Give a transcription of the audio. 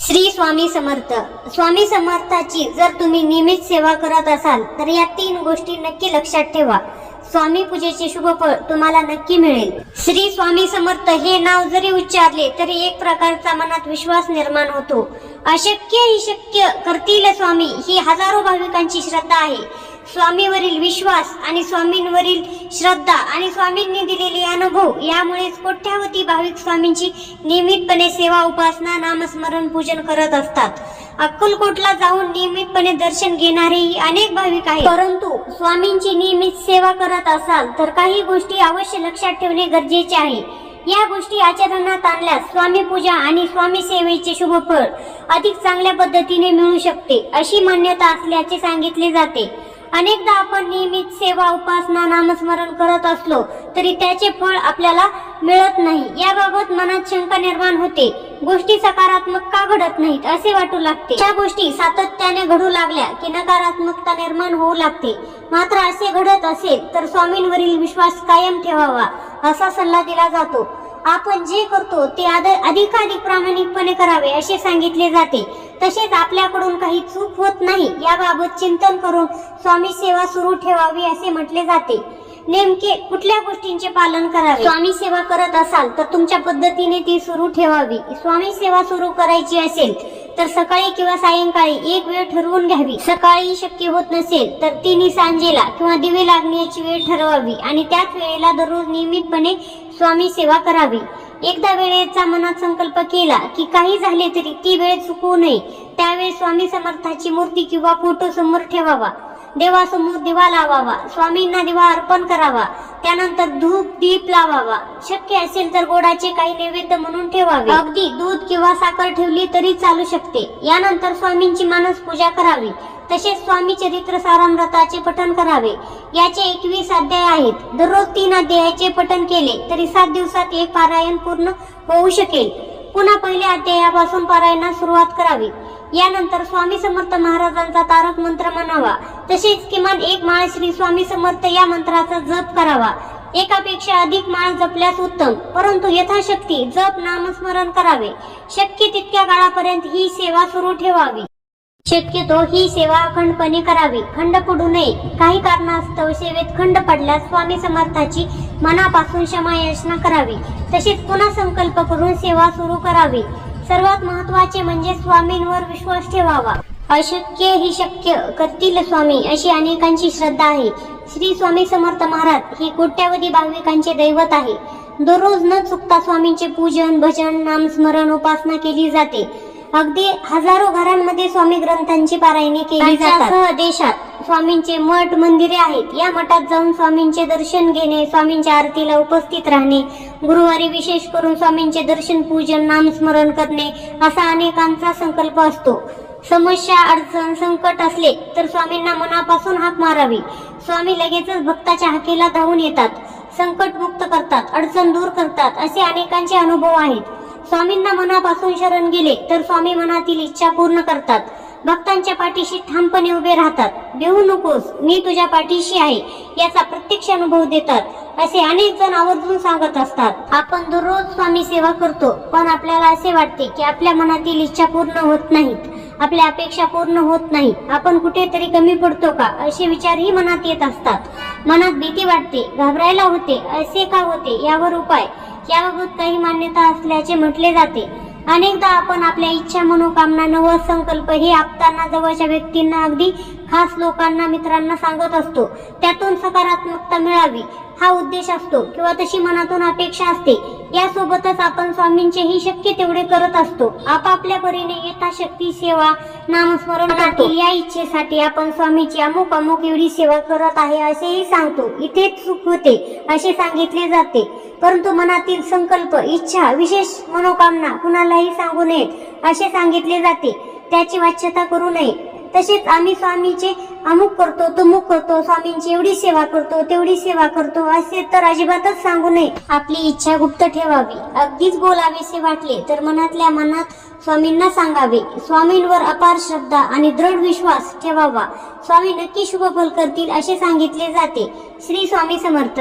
श्री स्वामी समर्थ. स्वामी समर्थाची जर तुम्ही नियमित सेवा करत असाल तर या 3 गोष्टी नक्की लक्षात ठेवा. स्वामी पूजेचे शुभ फळ तुम्हाला नक्की मिळेल. श्री स्वामी समर्थ हे नाव जरी उच्चारले तरी एक प्रकारचा मनात विश्वास निर्माण होतो. अशक्य ही शक्य करतील स्वामी ही हजारो भाविकांची श्रद्धा आहे. स्वामीवरील विश्वास आणि स्वामींवरील श्रद्धा आणि स्वामींनी दिलेले अनुभव यामुळेच कोट्यावधी भाविक स्वामींची नियमितपणे सेवा, उपासना, नामस्मरण, पूजन करत असतात. अक्कलकोटला जाऊन नियमितपणे दर्शन घेणारेही अनेक भाविक आहेत. परंतु स्वामींची नियमित सेवा करत असाल तर काही गोष्टी अवश्य लक्षात ठेवणे गरजेचे आहे. या गोष्टी आचरणात आणल्यास स्वामी पूजा आणि स्वामी सेवेचे शुभ फळ अधिक चांगल्या पद्धतीने मिळू शकते अशी मान्यता असल्याचे सांगितले जाते. अनेकदा आपण नियमित सेवा, उपासना, नामस्मरण करत असलो तरी त्याचे फळ आपल्याला मिळत नाही. याबाबत मनात शंका निर्माण होते. गोष्टी सकारात्मक का घडत नाहीत असे वाटू लागते. त्या गोष्टी सातत्याने घडू लागल्या की नकारात्मकता निर्माण होऊ लागते. मात्र असे घडत असेल तर स्वामींवरील विश्वास कायम ठेवावा असा सल्ला दिला जातो. आपण जे करतो ते अधिकाधिक प्रामाणिकपणे करावे असे सांगितले जाते. तसेच आपल्याकडून काही चूक होत नाही याबाबत चिंतन करून स्वामी सेवा सुरू ठेवावी असे म्हटले जाते. नेमके कुठल्या गोष्टींचे पालन करावे? स्वामी सेवा करत असाल तर तुमच्या पद्धतीने ती सुरू ठेवावी. स्वामी सेवा सुरू करायची असेल तर सकाळी किंवा सायंकाळी एक वेळ ठरवून घ्यावी. सकाळी शक्य होत नसेल तर तिन्ही सांजेला किंवा दिवे लागण्याची वेळ ठरवावी आणि त्याच वेळेला दररोज नियमितपणे स्वामी सेवा करावी. एकदा वेळेचा मनात संकल्प केला की काही झाले तरी ती वेळ चुकवू नये. त्यावेळी स्वामी समर्थाची मूर्ती किंवा फोटो समोर ठेवावा. देवासमोर दिवा लावावा. स्वामींना दिवा अर्पण करावा. त्यानंतर धूप दीप लावावा. शक्य असेल तर गोडाचे काही नैवेद्य म्हणून ठेवावे. अगदी दूध किंवा साखर ठेवली तरी चालू शकते. यानंतर स्वामींची मानस पूजा करावी. तसेच स्वामी चरित्र सारामृताचे पठण करावे. याचे 21 अध्याय आहेत. दररोज 3 अध्यायाचे पठण केले तरी 7 दिवसात एक पारायण पूर्ण होऊ शकेल. पुन्हा पहिल्या अध्यायापासून पारायणास सुरुवात करावी. यानंतर स्वामी समर्थ महाराजांचा तारक मंत्र म्हणावा. तसेच किमान 1 माळ श्री स्वामी समर्थ या मंत्राचा जप करावा. एकापेक्षा अधिक माळ जपल्यास उत्तम, परंतु यथाशक्ती जप नामस्मरण करावे. शक्य तितक्या काळापर्यंत ही सेवा सुरू ठेवावी. शक्यतो ही सेवा अखंडपणे करावी. खंड पडू नये. काही कारणास्तव सेवेत खंड पडल्यास स्वामी समर्थाची मनापासून क्षमायाचना करावी. तसेच पुन्हा संकल्प करून सेवा सुरू करावी. सर्वात महत्त्वाचे म्हणजे स्वामींवर विश्वास ठेवावा. अशक्य ही शक्य करतील स्वामी अशी अनेकांची श्रद्धा आहे. श्री स्वामी समर्थ महाराज ही कोट्यावधी भाविकांचे दैवत आहे. दररोज न चुकता स्वामींचे पूजन, भजन, नामस्मरण, उपासना केली जाते. अगदी हजारो घरांमध्ये स्वामी ग्रंथांची पारायणे केली जातात. देशात स्वामींचे मठ, मंदिरे आहेत. या मठात जाऊन स्वामींचे दर्शन घेणे, स्वामींच्या आरतीला उपस्थित राहणे, गुरुवारी विशेष करून स्वामींचे दर्शन, पूजन, नामस्मरण करणे असा अनेकांचा संकल्प असतो. समस्या, अडचण, संकट असले तर स्वामींना मनापासून हाक मारावी. स्वामी लगेचच भक्ताच्या हाकेला धावून येतात, संकट मुक्त करतात, अडचण दूर करतात असे अनेकांचे अनुभव आहेत. स्वामींना मनापासून शरण गेले तर स्वामी मनातील इच्छा पूर्ण करतात. भक्तांच्या पाठीशी ठामपणे उभे राहतात. भिवू नकोस, मी तुझ्या पाठीशी आहे याचा प्रत्यक्ष अनुभव देतात असे अनेक जण आवर्जून सांगत असतात. आपण दररोज स्वामी सेवा करतो, पण आपल्याला असे वाटते की आपल्या मनातील इच्छा पूर्ण होत नाहीत, आपल्या अपेक्षा पूर्ण होत नाही. आपण कुठेतरी कमी पडतो का असे विचारही मनात येत असतात. मनात भीती वाटते, घाबरायला होते. असे का होते यावर उपाय, याबाबत काही मान्यता असल्याचे म्हटले जाते. अनेकदा आपण आपल्या इच्छा, मनोकामना, नवस संकल्प हे आपताना जवळच्या व्यक्तींना, अगदी खास लोकांना, मित्रांना सांगत असतो. त्यातून सकारात्मकता मिळावी हा उद्देश असतो किंवा तशी मनातून अपेक्षा असते. यासोबतच आपण स्वामींचेही शक्य तेवढे करत असतो. आपापल्या परीने यथाशक्ती सेवा, नामस्मरण करतो. या इच्छेसाठी आपण स्वामीची अमुक अमुक एवढी सेवा करत आहे असेही सांगतो. इथेच चूक होते असे सांगितले जाते. परंतु मनातील संकल्प, इच्छा, विशेष मनोकामना कुणालाही सांगू नयेत असे सांगितले जाते. त्याची वाच्यता करू नये. तसेच आम्ही स्वामीचे अमुक करतो, तमुक करतो, स्वामींची एवढी सेवा करतो, तेवढी सेवा करतो असे तर अजिबातच सांगू नये. आपली इच्छा गुप्त ठेवावी. अगदीच बोलावेसे वाटले तर मनातल्या मनात स्वामींना सांगावे. स्वामींवर अपार श्रद्धा आणि दृढ विश्वास ठेवावा. स्वामी नक्की शुभ फल करतील असे सांगितले जाते. श्री स्वामी समर्थ.